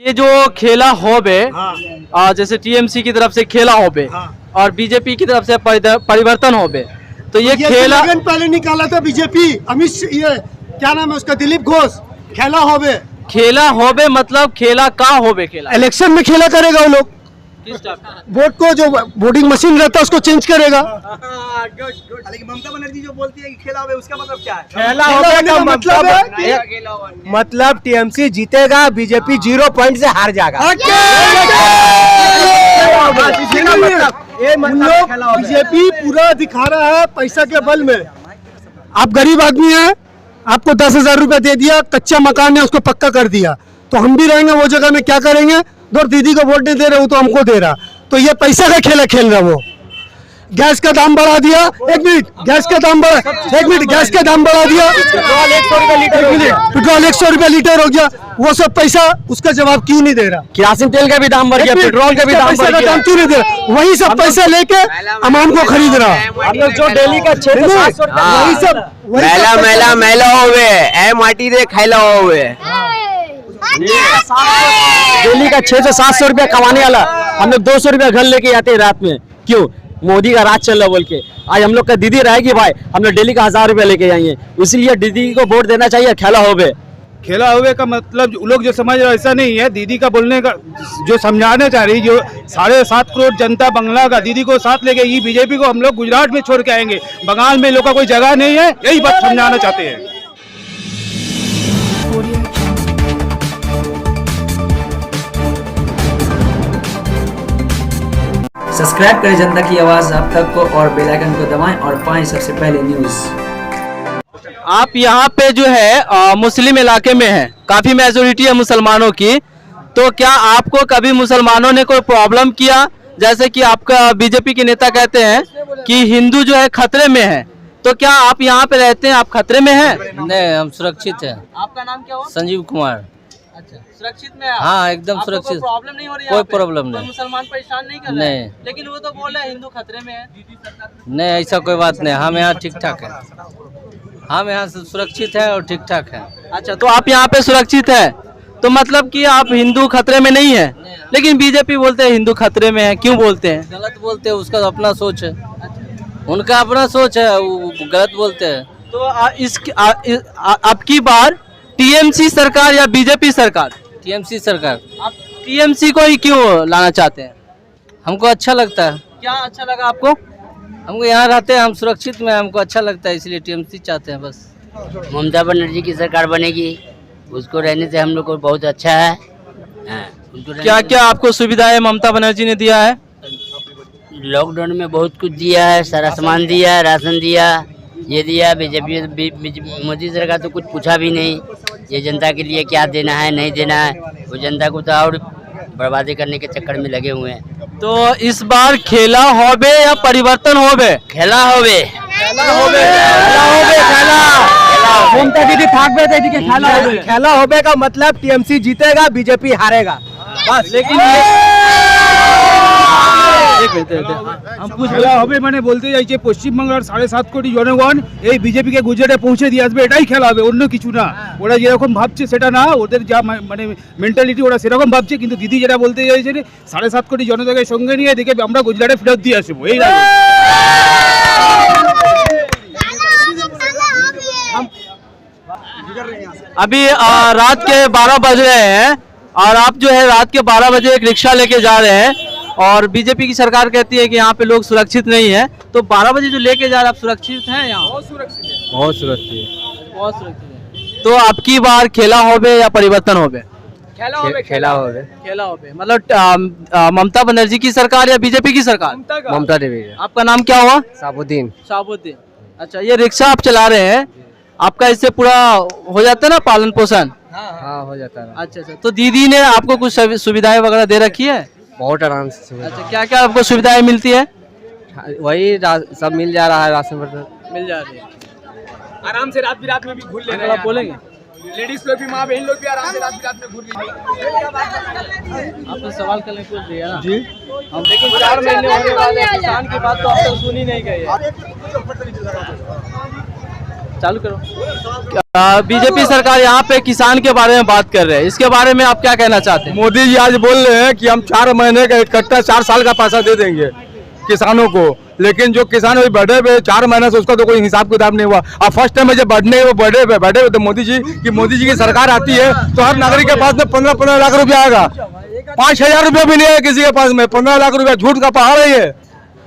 ये जो खेला होबे जैसे टीएमसी की तरफ से खेला होबे और बीजेपी की तरफ से परिवर्तन होबे, तो ये खेला पहले निकाला था बीजेपी ये क्या नाम है उसका, दिलीप घोष। खेला होबे मतलब खेला का होबे, खेला इलेक्शन में खेला करेगा वो लोग, वोट को जो वोटिंग मशीन रहता है उसको चेंज करेगा। ममता बनर्जी जो बोलती है कि खेला होगा, उसका मतलब क्या है? खेला होगा का मतलब टीएमसी जीतेगा, बीजेपी 0 पॉइंट से हार जाएगा। बीजेपी पूरा दिखा रहा है पैसा के बल में। आप गरीब आदमी हैं, आपको 10,000 रुपया दे दिया, कच्चा मकान है उसको पक्का कर दिया, तो हम भी रहेंगे वो जगह में क्या करेंगे? दो दीदी को वोट नहीं दे रहे हो तो हमको दे रहा, तो ये पैसा का खेल रहा। वो गैस का दाम बढ़ा दिया, एक मिनट गैस का दाम बढ़ा दिया, पेट्रोल 100 रुपया लीटर हो गया, वो सब पैसा उसका जवाब क्यों नहीं दे रहा? केरोसिन तेल का भी दाम बढ़ गया, पेट्रोल का भी दाम बढ़ गया, क्यों नहीं दे रहा? वही सब पैसा लेके अवाम को खरीद रहा। हम लोग जो डेली का 600 वही सब मेला होवे माटी दे खैला होवे, डेली का 600 से 700 रुपया कमाने वाला हम लोग 200 रुपया घर लेके आते हैं रात में। क्यों? मोदी का राज चल रहा बोल के। आज हम लोग का दीदी रहेगी भाई, हम लोग डेली का 1000 रुपया लेके जाएंगे, इसलिए दीदी को वोट देना चाहिए। खेला होवे का मतलब लोग जो समझ रहे ऐसा नहीं है। दीदी का बोलने का जो समझाना चाह रही, जो 7.5 करोड़ जनता बंगला का दीदी को साथ लेके ये बीजेपी को हम लोग गुजरात में छोड़ के आएंगे, बंगाल में लोग का कोई जगह नहीं है, यही बात समझाना चाहते हैं। सब्सक्राइब करें जनता की आवाज आप तक को और बेल आइकन को दबाएं और पाएं सबसे पहले न्यूज़। आप यहाँ पे जो है मुस्लिम इलाके में है, काफी मेजोरिटी है मुसलमानों की, तो क्या आपको कभी मुसलमानों ने कोई प्रॉब्लम किया? जैसे कि आपका बीजेपी के नेता कहते हैं कि हिंदू जो है खतरे में है, तो क्या आप यहाँ पे रहते हैं, आप खतरे में हैं? नहीं, हम सुरक्षित हैं। आपका नाम क्या हुआ? संजीव कुमार। अच्छा, सुरक्षित में है? हाँ, एकदम सुरक्षित। प्रॉब्लम नहीं हो रही? कोई प्रॉब्लम नहीं। मुसलमान परेशान नहीं कर रहे हैं? लेकिन वो तो बोल रहे हैं हिंदू खतरे में है। नहीं, ऐसा कोई बात नहीं, हम यहाँ ठीक ठाक है, हम यहाँ सुरक्षित है और ठीक ठाक है। अच्छा, तो आप यहाँ पे सुरक्षित है, तो मतलब कि आप हिंदू खतरे में नहीं है, लेकिन बीजेपी बोलते हैं हिंदू खतरे में है, क्यों बोलते हैं? गलत बोलते हैं, उसका अपना सोच है, उनका अपना सोच है, वो गलत बोलते हैं। तो अब की बार टीएमसी सरकार या बीजेपी सरकार? टीएमसी सरकार। आप टीएमसी को ही क्यों लाना चाहते हैं? हमको अच्छा लगता है। क्या अच्छा लगा आपको? हमको यहाँ रहते हैं, हम सुरक्षित में, हमको अच्छा लगता है, इसलिए टीएमसी चाहते हैं बस। ममता बनर्जी की सरकार बनेगी, उसको रहने से हम लोग को बहुत अच्छा है। क्या क्या आपको सुविधाएं ममता बनर्जी ने दिया है? लॉकडाउन में बहुत कुछ दिया है, सारा सामान दिया, राशन दिया, ये दिया। बीजेपी मोदी सरकार तो कुछ पूछा भी नहीं, ये जनता के लिए क्या देना है नहीं देना है, वो जनता को तो और बर्बादी करने के चक्कर में लगे हुए हैं। तो इस बार खेला होबे या परिवर्तन होबे? खेला होबे। ममता दीदी खेला होबे का मतलब टीएमसी जीतेगा, बीजेपी हारेगा बस। लेकिन हम कुछ হবে মানে বলতে চাইছে পশ্চিমবাংলার 7.5 কোটি জনগণ এই বিজেপি কে গুজরাটে পৌঁছে দিয়ে আসবে, এটাই খেলা হবে, অন্য কিছু না। ওরা যেরকম ভাবছে সেটা না, ওদের যা মানে মেন্টালিটি ওরা সেরকম ভাবছে, কিন্তু দিদি যেটা বলতে চাইছে 7.5 কোটি জনতাকে সঙ্গে নিয়ে দেখে আমরা গুজরাটে ফেরত দিয়ে আসবো, এই अभी रात के 12 बज रहे हैं और आप जो है रात के 12 बजे एक रिक्शा लेके जा रहे हैं और बीजेपी की सरकार कहती है कि यहाँ पे लोग सुरक्षित नहीं है, तो 12 बजे जो लेके जा रहे हैं आप सुरक्षित हैं? यहाँ बहुत सुरक्षित है, बहुत सुरक्षित है। तो अब की बार खेला होबे या परिवर्तन होबे? खेला होबे मतलब ममता बनर्जी की सरकार या बीजेपी की सरकार? ममता देवी। आपका नाम क्या हुआ? साबुद्दीन। अच्छा, ये रिक्शा आप चला रहे हैं, आपका इससे पूरा हो जाता है ना पालन पोषण? हाँ, हो जाता है। अच्छा, तो दीदी ने आपको कुछ सुविधाएं वगैरह दे रखी है? बहुत आराम से। अच्छा, क्या क्या आपको सुविधाएं मिलती है? वही सब मिल जा रहा है, राशन मिल जा रही है, आराम से रात में भी घूर ले रहे हैं। आप बोलेंगे? लेडीज लोग भी, माँ बहन लोग भी आराम से रात में घूर आपने सवाल करने को दिया ना जी, हम लेकिन 4 महीने होने वाले किसान की बात तो आप तक सुनी नहीं गई है। चालू करो। बीजेपी सरकार यहाँ पे किसान के बारे में बात कर रहे हैं, इसके बारे में आप क्या कहना चाहते हैं? मोदी जी आज बोल रहे हैं कि हम 4 महीने का इकट्ठा 4 साल का पैसा दे देंगे किसानों को, लेकिन जो किसान अभी बढ़े हुए 4 महीने से उसका तो कोई हिसाब किताब नहीं हुआ। अब फर्स्ट टाइम जब बढ़े हुए तो मोदी जी की सरकार आती है तो हर नागरिक के पास में 15 लाख रुपया आएगा। 5,000 रुपया भी नहीं है किसी के पास में, 15 लाख रुपया। झूठ का पहाड़ है ये,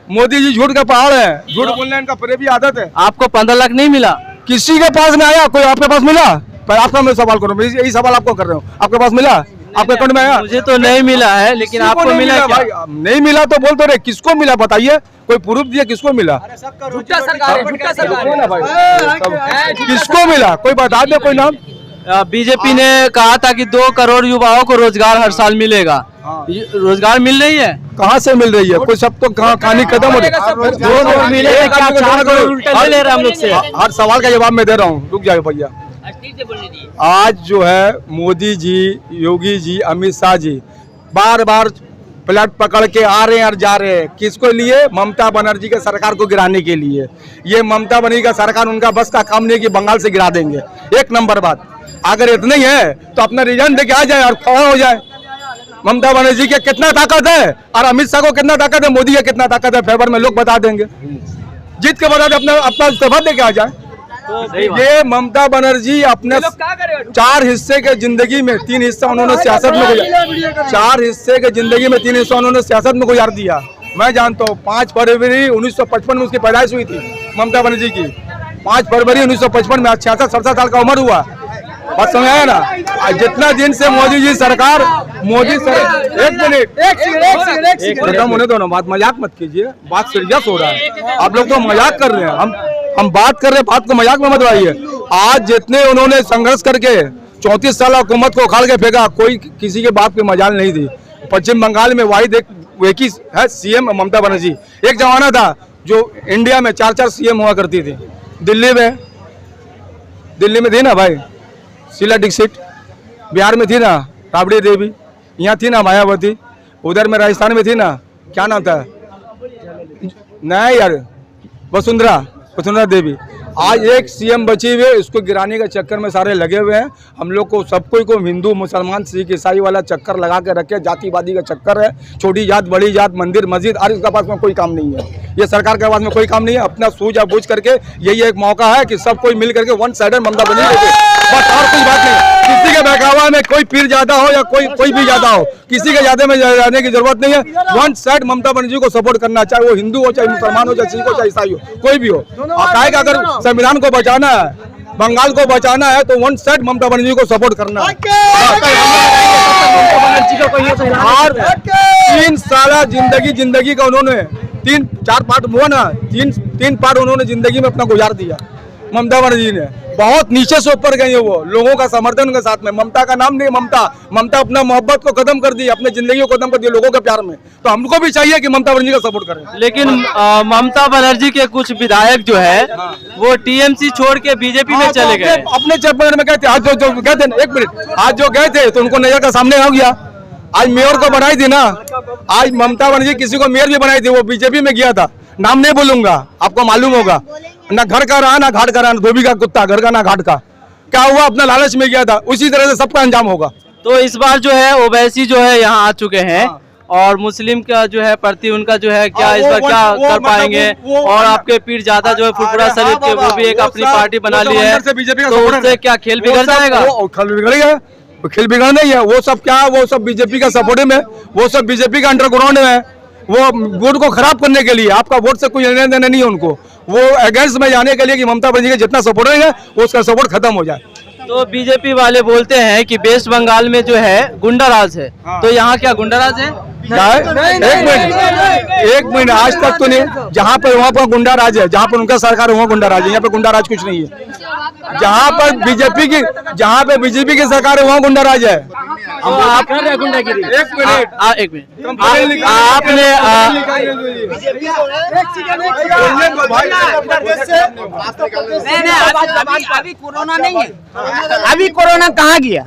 मोदी जी झूठ का पहाड़ है, झूठ बोलने इनका फिर भी आदत है। आपको 15 लाख नहीं मिला? किसी के पास में आया? कोई आपके पास मिला? पर आपका मैं सवाल करूँ, यही सवाल आपको कर रहा हूँ, आपके पास मिला? आपके अकाउंट में आया? मुझे तो नहीं मिला है, लेकिन आपको मिला क्या? भाई नहीं मिला तो बोल तो रहे, किसको मिला बताइए, कोई प्रूफ दिया किसको मिला? किसको मिला कोई बता दे, कोई नाम? बीजेपी ने कहा था कि 2 करोड़ युवाओं को रोजगार हर साल मिलेगा। रोजगार मिल रही है? कहाँ से मिल रही है? कोई सब तो कहानी खत्म हो रही है। हर सवाल का जवाब मैं दे रहा हूँ, रुक जाए भैया। आज जो है मोदी जी, योगी जी, अमित शाह जी बार बार फ्लैट पकड़ के आ रहे हैं और जा रहे हैं। किसको लिए? ममता बनर्जी के सरकार को गिराने के लिए। ये ममता बनर्जी का सरकार, उनका बस का काम नहीं कि बंगाल से गिरा देंगे। 1 नंबर बात, अगर इतना ही है तो अपना रिजाइन दे के आ जाए और खड़ा हो जाए। ममता बनर्जी के कितना ताकत है और अमित शाह को कितना ताकत है, मोदी का कितना ताकत है, फेवर में लोग बता देंगे। जीत के बाद अपना इस्तीफा दे के आ जाए। ये ममता बनर्जी अपने 4 हिस्से के जिंदगी में 3 हिस्सा उन्होंने सियासत में गुजार, 4 हिस्से के जिंदगी में 3 हिस्सा उन्होंने सियासत में गुजार दिया। मैं जानता हूँ 5 फरवरी 1955 में उसकी पैदाइश हुई थी ममता बनर्जी की। 5 फरवरी 1955 में 66-67 साल का उम्र हुआ। बात समझ आया ना? जितना दिन से मोदी जी सरकार, एक मिनट खत्म होने दो ना, बात मजाक मत कीजिए, बात सीरियस हो रहा है। आप लोग तो मजाक कर रहे हैं, हम बात कर रहे हैं, बात को मजाक में मत उड़ाइए। आज जितने उन्होंने संघर्ष करके 34 साल हुकूमत को उखाड़ के फेंका, कोई किसी के बाप की मजाल नहीं थी। पश्चिम बंगाल में वाहिद एक ही है सीएम ममता बनर्जी। एक जमाना था जो इंडिया में 4-4 सीएम हुआ करती थी। दिल्ली में थी ना भाई शीला दीक्षित, बिहार में थी ना राबड़ी देवी, यहाँ थी ना मायावती, उधर में राजस्थान में थी ना, क्या नाम था, नहीं यार, वसुंधरा देवी। आज एक सीएम बची हुई है, इसको गिराने के चक्कर में सारे लगे हुए हैं। हम लोग को सब कोई को हिंदू मुसलमान सिख ईसाई वाला चक्कर लगा के रखे, जातिवादी का चक्कर है। छोटी जात बड़ी जात, मंदिर मस्जिद, और इसके पास में कोई काम नहीं है। ये सरकार के पास में कोई काम नहीं है। अपना सूझ बूझ करके यही एक मौका है कि सब कोई मिल करके वन साइडेड ममता बनर्जी देखे, बस और कोई बात नहीं। किसी के बहकावा में कोई पीर ज्यादा हो या कोई भी ज्यादा हो, किसी के ज्यादा में जाने की जरूरत नहीं है। वन साइड ममता बनर्जी को सपोर्ट करना, चाहे वो हिंदू हो, चाहे मुसलमान हो, चाहे सिख हो, चाहे ईसाई हो, कोई भी हो। अगर संविधान को बचाना है, बंगाल को बचाना है, तो वन साइड ममता बनर्जी को सपोर्ट करना है। और 3 साल जिंदगी का उन्होंने 3-4 पार्ट हुआ ना, 3 पार्ट उन्होंने जिंदगी में अपना गुजार दिया ममता बनर्जी ने। बहुत नीचे से ऊपर गई है वो, लोगों का समर्थन उनके साथ में। ममता का नाम नहीं, ममता अपना मोहब्बत को खत्म कर दी, अपने जिंदगी को खत्म कर दी लोगों के प्यार में। तो हमको भी चाहिए कि ममता बनर्जी का सपोर्ट करें। लेकिन ममता बनर्जी के कुछ विधायक जो है वो टीएमसी छोड़ के बीजेपी में चले गए। अपने चैप्टर में गए थे, आज जो गए थे, एक मिनट, आज जो गए थे तो उनको नजर का सामने हो गया। आज मेयर को बनाई थी ना, आज ममता बनर्जी किसी को मेयर भी बनाई थी, वो बीजेपी में गया था। नाम नहीं बोलूंगा, आपको मालूम होगा। ना घर का रहा ना घाट का रहा, धोबी का कुत्ता, घर का ना घाट का। क्या हुआ? अपना लालच में गया था, उसी तरह से सबका अंजाम होगा। तो इस बार जो है ओवैसी जो है यहाँ आ चुके हैं, और मुस्लिम का जो है प्रति उनका जो है क्या इस बार क्या कर पाएंगे? और आपके पीर ज्यादा जो है फुरफुरा शरीफ के वो भी एक अपनी पार्टी बना ली है, तो उससे क्या खेल बिगड़ जाएगा? खेल बिगड़ेगा, खेल बिगड़ नहीं है। वो सब क्या, वो सब बीजेपी का सपोर्ट में, वो सब बीजेपी का अंडरग्राउंड में, वो वोट को खराब करने के लिए। आपका वोट से कोई लेने देना नहीं है उनको, वो अगेंस्ट में जाने के लिए कि ममता बनर्जी के जितना सपोर्ट है वो उसका सपोर्ट खत्म हो जाए। तो बीजेपी वाले बोलते हैं कि वेस्ट बंगाल में जो है गुंडा राज है, तो यहाँ क्या गुंडा राज है? एक मिनट, आज तक तो नहीं। जहाँ पर वहाँ पर गुंडा राज है, जहाँ पर उनका सरकार है वहाँ गुंडा राज है, यहाँ पे गुंडा राज कुछ नहीं है। जहाँ पे बीजेपी की सरकार है वहाँ गुंडा राज है। आप कर रहे गुंडागिरी? एक मिनट, आपने अभी कोरोना नहीं है, अभी कोरोना कहाँ गया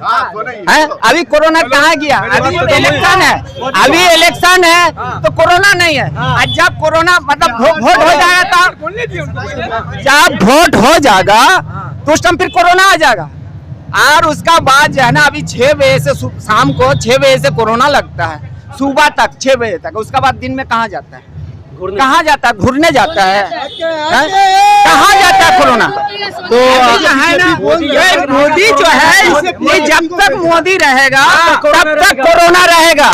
है? अभी कोरोना कहाँ गया? अभी इलेक्शन है, अभी इलेक्शन है तो कोरोना नहीं है। और जब कोरोना मतलब वोट हो जाएगा तो जब वोट हो जाएगा तो उस टाइम फिर कोरोना आ जाएगा। और उसका बाद जो है ना, अभी 6 बजे से शाम को 6 बजे से कोरोना लगता है, सुबह तक 6 बजे तक। उसके बाद दिन में कहाँ जाता है, कहाँ जाता है, घूरने जाता है, कहाँ जाता है कोरोना। तो है ना, ये मोदी जो है, ये जब तक मोदी रहेगा तब तक कोरोना रहेगा,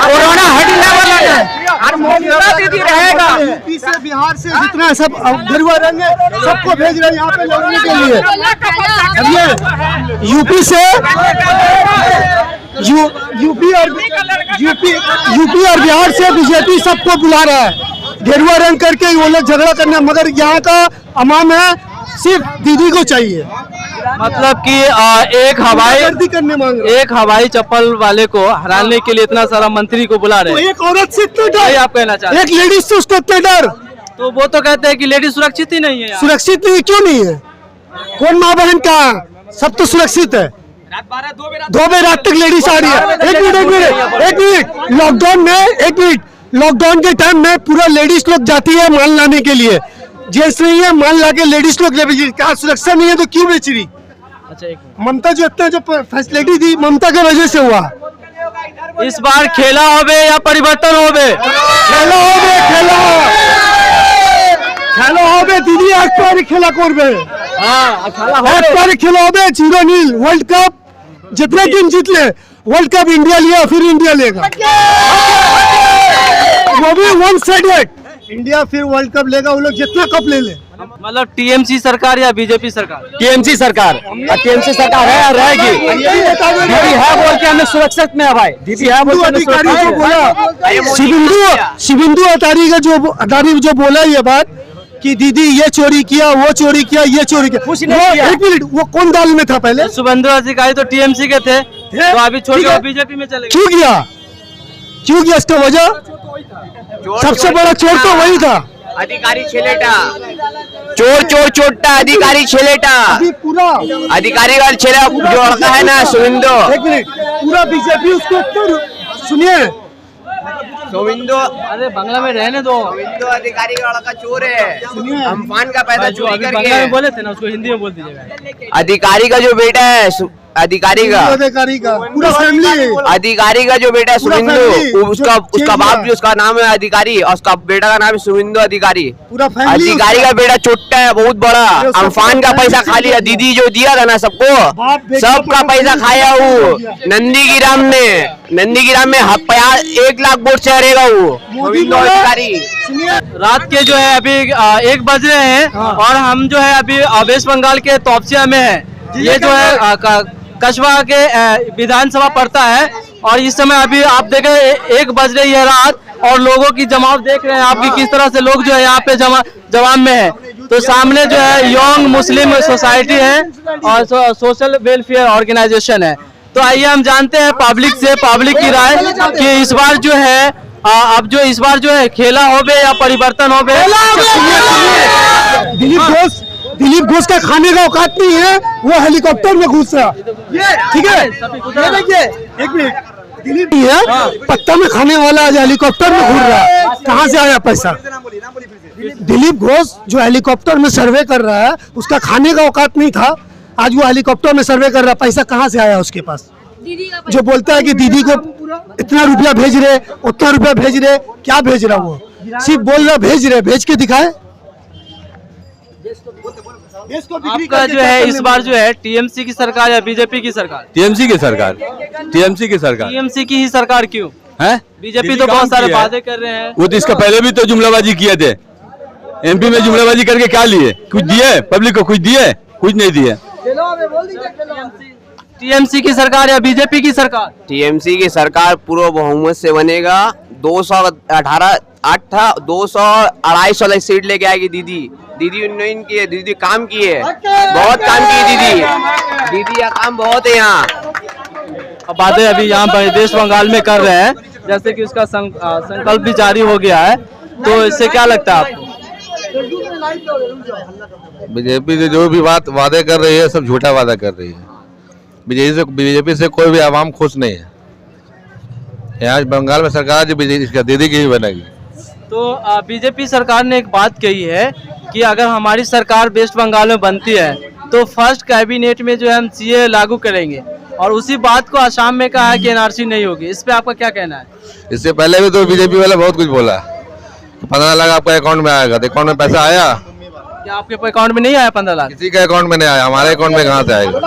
कोरोना हटने वाला है। और मोदी दीदी रहेगा। यूपी से बिहार से जितना सब गेरुआ रंग है सबको भेज रहे हैं यहाँ पे लड़ने के लिए। अब ये यूपी से यूपी और बिहार से बीजेपी सबको बुला रहा है गेरुआ रंग करके वो लोग झगड़ा करने। मगर यहाँ का अवाम है सिर्फ दीदी को चाहिए। मतलब कि एक हवाई चप्पल वाले को हराने के लिए इतना सारा मंत्री को बुला रहे हैं। एक औरत से इतना डर, आप कहना चाहते हैं? एक लेडीज से उसको इतना डर। तो वो तो कहते हैं कि लेडीज सुरक्षित ही नहीं है। सुरक्षित नहीं, क्यों नहीं है? कौन माँ बहन कहाँ, सब तो सुरक्षित है। 2 बजे रात तक लेडीज आ रही है। एक मिनट लॉकडाउन के टाइम में पूरा लेडीज लोग जाती है माल लाने के लिए। जेंट्स नहीं है, माल ला के लेडीज लोग ले बेच रही। कहा सुरक्षा नहीं है तो क्यों बेच रही? अच्छा, ममता जो इतना जो फैसिलिटी दी ममता की वजह से हुआ। इस बार खेला होबे या परिवर्तन होबे? खेला होबे दीदी, एक बार खेला करबे। एक बार खेला होबे 0-0 वर्ल्ड कप जितने दिन जीत ले, वर्ल्ड कप इंडिया लिया फिर इंडिया लेगा, वो भी 1 साइडेड। इंडिया फिर वर्ल्ड कप लेगा, वो लोग जितना कप ले ले। मतलब टीएमसी सरकार या बीजेपी सरकार? टीएमसी सरकार, टीएमसी सरकार है और रहेगी। दीदी है बोल के हमें सुरक्षित में है भाई, दीदी है बोल के अधिकारी जो बोला, शिविंदु अटारी जो बोला ये बात कि दीदी ये चोरी किया, वो चोरी किया, ये चोरी किया। एक मिनट, वो कौन दल में था पहले? शुभेंदु अधिकारी तो टीएमसी के थे, तो अभी छोड़ के बीजेपी में चले गए। क्यों किया इसका वजह? सबसे बड़ा चोर तो वही था, अधिकारी छेलेटा, चोरटा अधिकारी छेलेटा, पूरा अधिकारी का छेला जो लड़का है ना शुभेंदु। एक मिनट, पूरा बीजेपी उसको सुनिए। शुभेंदु, अरे बांग्ला में रहने दो। शुभेंदु अधिकारी का लड़का चोर है, अम्फान का पैसा चोरी करके। बांग्ला में बोले थे ना, उसको हिंदी में बोल दीजिएगा। अधिकारी का जो बेटा है, अधिकारी का पूरा फैमिली, अधिकारी का जो बेटा है शुभेंदु, उसका बाप जो उसका नाम है अधिकारी और उसका बेटा का नाम है शुभेंदु अधिकारी। पूरा फैमिली अधिकारी का बेटा छोटा है, बहुत बड़ा, अम्फान का पैसा खा लिया। दीदी जो दिया था ना सबको, सबका पैसा खाया वो। नंदीग्राम में 1 लाख वोट से हारेगा वो शुभेंदु अधिकारी। रात के जो है अभी 1 बज रहे हैं और हम जो है अभी वेस्ट बंगाल के तोपसिया में है। ये जो है कस्बा के विधानसभा पड़ता है और इस समय अभी आप देखें 1 बज रही है रात और लोगों की जमाव देख रहे हैं आप कि किस तरह से लोग जो है यहाँ पे जवान में है। तो सामने जो है यंग मुस्लिम सोसाइटी है और सोशल वेलफेयर ऑर्गेनाइजेशन है। तो आइए हम जानते हैं पब्लिक से, पब्लिक की राय कि इस बार जो है इस बार जो है खेला होबे या परिवर्तन होबे। दिलीप घोष का खाने का औकात नहीं है, वो हेलीकॉप्टर में घुस रहा। ठीक है, ये देखिए, एक मिनट, दिलीप ही है पत्ता में खाने वाला, आज हेलीकॉप्टर में घूर रहा है। कहाँ से आया पैसा? दिलीप घोष जो हेलीकॉप्टर में सर्वे कर रहा है, उसका खाने का औकात नहीं था, आज वो हेलीकॉप्टर में सर्वे कर रहा है। पैसा कहाँ से आया उसके पास? जो बोलता है कि दीदी को इतना रुपया भेज रहे, उतना रुपया भेज रहे, क्या भेज रहा वो? सिर्फ बोल रहा भेज रहे, भेज के दिखाए। आपका जो है इस बार जो है टीएमसी की सरकार या बीजेपी की सरकार? टीएमसी की सरकार। टीएमसी की ही सरकार क्यों है? बीजेपी तो बहुत सारे वादे कर रहे हैं। वो तो इसका पहले भी तो जुमलाबाजी किए थे, एमपी में जुमलाबाजी करके क्या लिए? कुछ दिए पब्लिक को? कुछ दिए? कुछ नहीं दिए। टीएमसी की सरकार या बीजेपी की सरकार? टीएमसी की सरकार पूर्ण बहुमत से बनेगा। 200 सीट लेके आएगी दीदी उन्नयन की है, दीदी काम की है, बहुत काम की है दीदी का काम बहुत है यहाँ। अब बातें अभी यहाँ पर वेस्ट बंगाल में कर रहे हैं, जैसे कि उसका संकल्प भी जारी हो गया है, तो इससे क्या लगता है आपको? बीजेपी से जो भी वादे कर रही है सब झूठा वादा कर रही है। बीजेपी से कोई भी आवाम खुश नहीं है। यहाँ बंगाल में सरकार जो इसका दीदी की ही बनेगी। तो बीजेपी सरकार ने एक बात कही है कि अगर हमारी सरकार वेस्ट बंगाल में बनती है तो फर्स्ट कैबिनेट में जो है हम सीए लागू करेंगे, और उसी बात को असम में कहा है कि एनआरसी नहीं होगी। इस पे आपका क्या कहना है? इससे पहले भी तो बीजेपी वाले बहुत कुछ बोला, 15 लाख आपका अकाउंट में आएगा, तो अकाउंट में पैसा आया? क्या आपके अकाउंट में नहीं आया 15 लाख? किसी के अकाउंट में नहीं आया, हमारे अकाउंट में कहाँ से आएगा?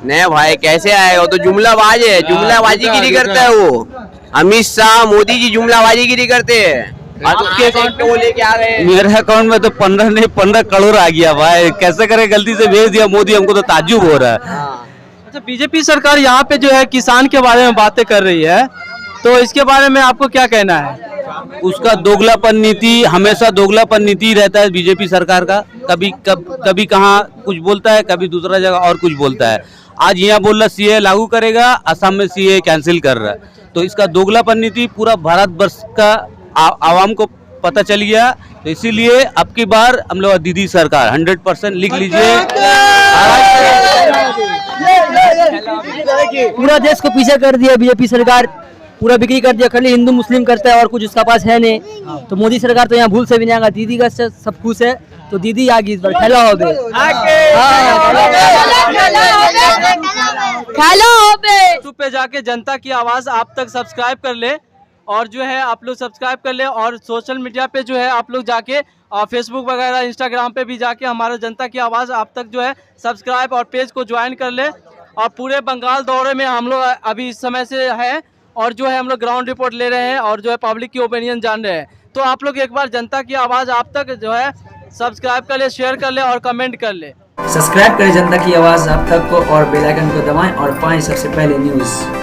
नहीं भाई कैसे आएगा, वो तो जुमलाबाज है, जुमलाबाजी गिरी करता है वो। अमित शाह मोदी जी जुमलाबाजी गिरी करते हैं। आपके अकाउंट पे वो लेके आ गए। मेरे अकाउंट में तो 15 नहीं 15 करोड़ आ गया भाई, कैसे करे, गलती से भेज दिया मोदी, हमको तो ताज्जुब हो रहा है। अच्छा, बीजेपी सरकार यहाँ पे जो है किसान के बारे में बातें कर रही है, तो इसके बारे में आपको क्या कहना है? उसका दोगलापन नीति, हमेशा दोगलापन नीति रहता है बीजेपी सरकार का। कभी कहाँ कुछ बोलता है, कभी दूसरा जगह और कुछ बोलता है। आज यहाँ बोल रहा सीए लागू करेगा, असम में सीए कैंसिल कर रहा है। तो इसका दोगलापन नीति पूरा भारतवर्ष का आवाम को पता चल गया। तो इसीलिए अब की बार हम लोग दीदी सरकार 100% लिख लीजिए। पूरा देश को पीछे कर दिया बीजेपी सरकार, पूरा बिक्री कर दिया, खाली हिंदू मुस्लिम करता है और कुछ उसका पास है नहीं। तो मोदी सरकार तो यहाँ भूल से भी नहीं आएगा, दीदी का सब खुश है तो दीदी आगे इस बार खेला हो गए। यूट्यूब पे जाके जनता की आवाज आप तक सब्सक्राइब कर ले, और जो है आप लोग सब्सक्राइब कर ले, और सोशल मीडिया पे जो है आप लोग जाके फेसबुक वगैरह इंस्टाग्राम पे भी जाके हमारा जनता की आवाज़ आप तक जो है सब्सक्राइब और पेज को ज्वाइन कर ले। और पूरे बंगाल दौरे में हम लोग अभी इस समय से हैं, और जो है हम लोग ग्राउंड रिपोर्ट ले रहे हैं और जो है पब्लिक की ओपिनियन जान रहे हैं। तो आप लोग एक बार जनता की आवाज़ आप तक जो है सब्सक्राइब कर ले, शेयर कर ले और कमेंट कर ले। सब्सक्राइब करें जनता की आवाज़ आप तक को और बेल आइकन को दबाएं और पाएं सबसे पहले न्यूज़।